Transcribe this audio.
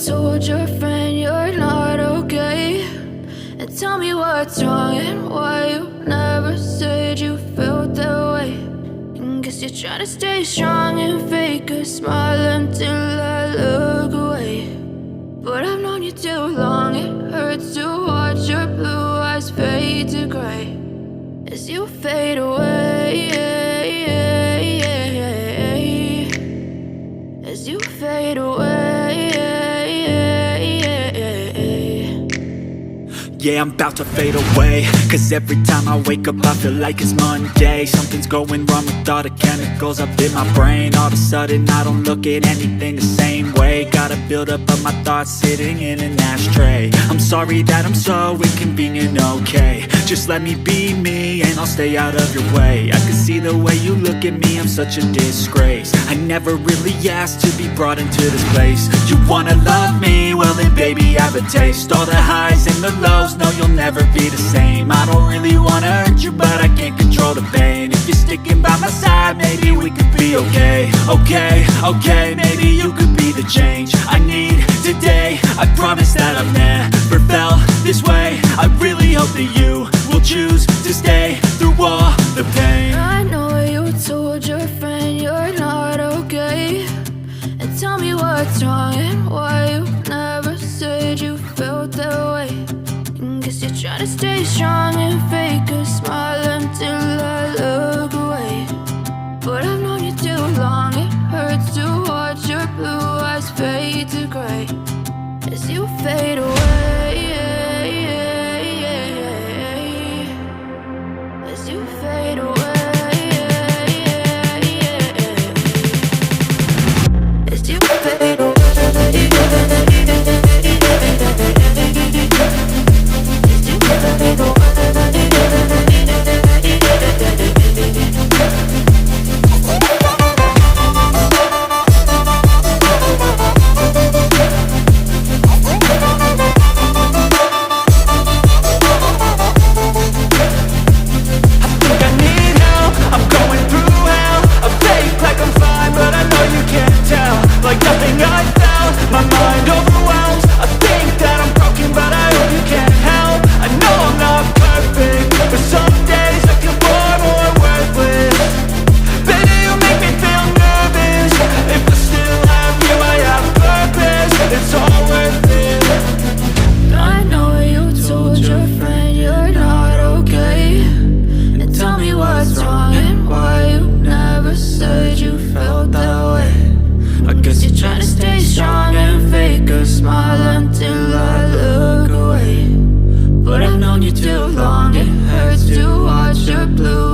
told your friend you're not okay? And tell me what's wrong and why you never said you felt that way. And guess you're trying to stay strong and fake a smile until I look away. But I've known you too long, it hurts to watch your blue eyes fade to gray as you fade away, as you fade away. Yeah, I'm about to fade away, cause every time I wake up I feel like it's Monday. Something's going wrong with all the chemicals up in my brain. All of a sudden I don't look at anything the same way. Got a buildup of my thoughts sitting in an ashtray. I'm sorry that I'm so inconvenient, okay? Just let me be me and I'll stay out of your way. I can see the way you look at me, I'm such a disgrace. I never really asked to be brought into this place. You wanna love me? Well then baby I have a taste. All the highs and the lows, no, you'll never be the same. I don't really wanna hurt you, but I can't control the pain. If you're sticking by my side, maybe we could be okay. Okay, maybe you could be the change I need today. I promise that I've never felt this way. I really hope that you will choose to stay through all the pain. I know you told your friend you're not okay. And tell me what's wrong and why you never said you felt that way. Guess you're trying to stay strong and fake a smile until I look away. But I've known you too long, it hurts to watch your blue eyes fade to gray as you fade away, as you fade away, as you fade away. Too long, it hurts to watch your blue